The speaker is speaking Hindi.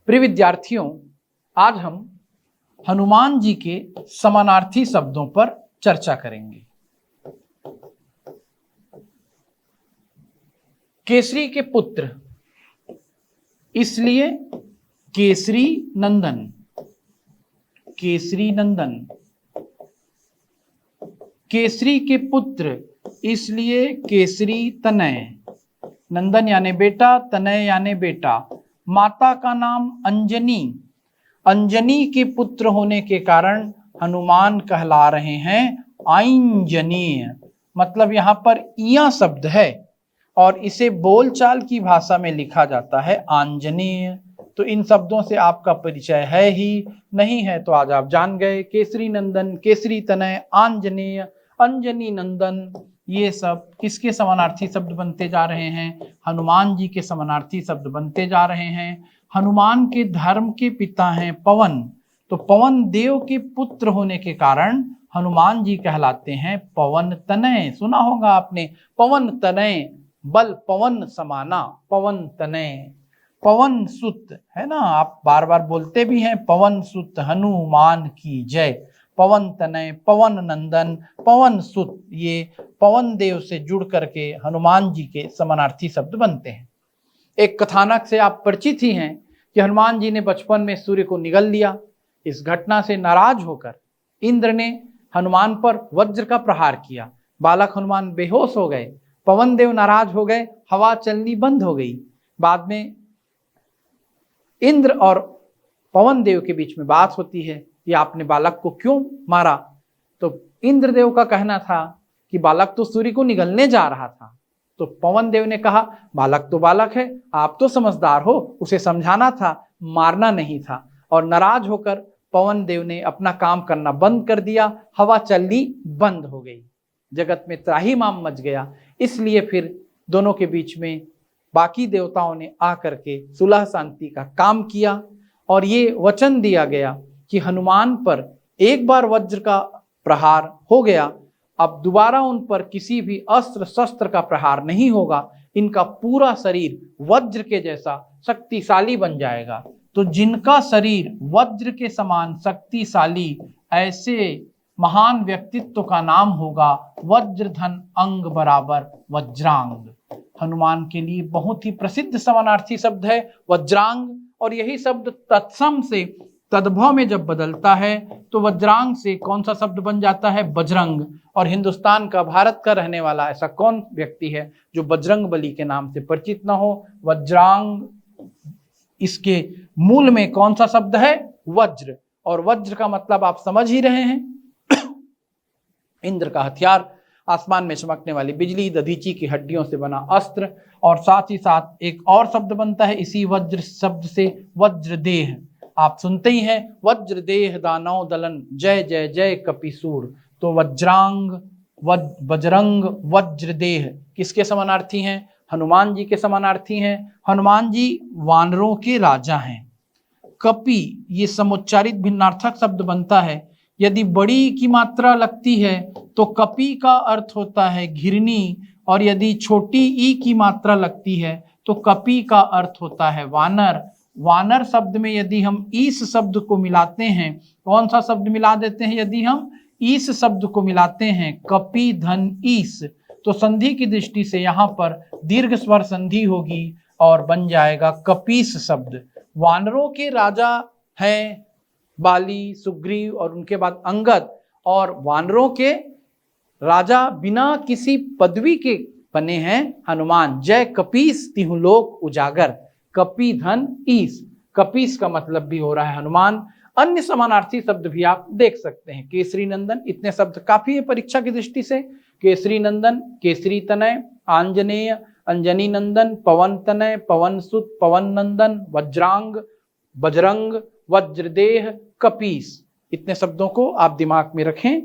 प्रिय विद्यार्थियों, आज हम हनुमान जी के समानार्थी शब्दों पर चर्चा करेंगे। केसरी के पुत्र, इसलिए केसरी नंदन। केसरी नंदन। केसरी के पुत्र, इसलिए केसरी तनय। नंदन यानी बेटा, तनय यानी बेटा। माता का नाम अंजनी। अंजनी के पुत्र होने के कारण हनुमान कहला रहे हैं आंजनेय। मतलब यहां पर इया शब्द है और इसे बोलचाल की भाषा में लिखा जाता है आंजनेय। तो इन शब्दों से आपका परिचय है ही, नहीं है तो आज आप जान गए। केसरी नंदन, केसरी तनय, आंजनेय, अंजनी नंदन, ये सब किसके समानार्थी शब्द बनते जा रहे हैं? हनुमान जी के समानार्थी शब्द बनते जा रहे हैं। हनुमान के धर्म के पिता हैं पवन, तो पवन देव के पुत्र होने के कारण हनुमान जी कहलाते हैं पवन तनय। सुना होगा आपने, पवन तनय, बल पवन समाना, पवन तनय। पवन सुत है ना, आप बार बार बोलते भी हैं, पवन सुत हनुमान की जय। पवन तनय, पवन नंदन, पवन सुत, ये पवन देव से जुड़ करके हनुमान जी के समानार्थी शब्द बनते हैं। एक कथानक से आप परिचित ही हैं कि हनुमान जी ने बचपन में सूर्य को निगल लिया। इस घटना से नाराज होकर इंद्र ने हनुमान पर वज्र का प्रहार किया। बालक हनुमान बेहोश हो गए। पवन देव नाराज हो गए, हवा चलनी बंद हो गई। बाद में इंद्र और पवन देव के बीच में बात होती है कि आपने बालक को क्यों मारा? तो इंद्रदेव का कहना था कि बालक तो सूर्य को निगलने जा रहा था। तो पवन देव ने कहा, बालक तो बालक है, आप तो समझदार हो, उसे समझाना था, मारना नहीं था। और नाराज होकर पवन देव ने अपना काम करना बंद कर दिया। हवा चलनी बंद हो गई। जगत में त्राहिमाम मच गया। इसलिए फिर दोनों के बीच में बाकी देवताओं ने आकर के सुलह शांति का काम किया और ये वचन दिया गया कि हनुमान पर एक बार वज्र का प्रहार हो गया, अब दोबारा उन पर किसी भी अस्त्र शस्त्र का प्रहार नहीं होगा। इनका पूरा शरीर वज्र के जैसा शक्तिशाली बन जाएगा। तो जिनका शरीर वज्र के समान शक्तिशाली, ऐसे महान व्यक्तित्व का नाम होगा वज्रधन अंग बराबर वज्रांग। हनुमान के लिए बहुत ही प्रसिद्ध समानार्थी शब्द है वज्रांग। और यही शब्द तत्सम से तद्भव में जब बदलता है तो वज्रांग से कौन सा शब्द बन जाता है? बजरंग। और हिंदुस्तान का, भारत का रहने वाला ऐसा कौन व्यक्ति है जो बजरंग बली के नाम से परिचित न हो? वज्रांग, इसके मूल में कौन सा शब्द है? वज्र। और वज्र का मतलब आप समझ ही रहे हैं, इंद्र का हथियार, आसमान में चमकने वाली बिजली, दधीची की हड्डियों से बना अस्त्र। और साथ ही साथ एक और शब्द बनता है इसी वज्र शब्द से, वज्रदेह। आप सुनते ही हैं, वज्रदेह दानव दलन, जय जय जय कपिसूर। तो वज्रांग, बजरंग, वज्रदेह किसके समानार्थी हैं? हनुमान जी के समानार्थी हैं। हनुमान जी वानरों के राजा हैं। कपि, ये समुच्चारित भिन्नार्थक शब्द बनता है। यदि बड़ी की मात्रा लगती है तो कपि का अर्थ होता है घिरनी, और यदि छोटी ई की मात्रा लगती है तो कपि का अर्थ होता है वानर। वानर शब्द में यदि हम ईस शब्द को मिलाते हैं, कौन सा शब्द मिला देते हैं? यदि हम ईस शब्द को मिलाते हैं, कपि धन ईस, तो संधि की दृष्टि से यहाँ पर दीर्घ स्वर संधि होगी और बन जाएगा कपीस शब्द। वानरों के राजा हैं बाली, सुग्रीव और उनके बाद अंगद, और वानरों के राजा बिना किसी पदवी के बने हैं हनुमान। जय कपीस तिहु लोक उजागर, कपि धन ईस, कपीस का मतलब भी हो रहा है हनुमान। अन्य समानार्थी शब्द भी आप देख सकते हैं, केसरी नंदन, इतने शब्द काफी है परीक्षा की दृष्टि से। केसरी नंदन, केसरी तनय, आंजनेय, अंजनी नंदन, पवन तनय, पवन सुत, पवन नंदन, वज्रांग, बजरंग, वज्रदेह, कपीस, इतने शब्दों को आप दिमाग में रखें।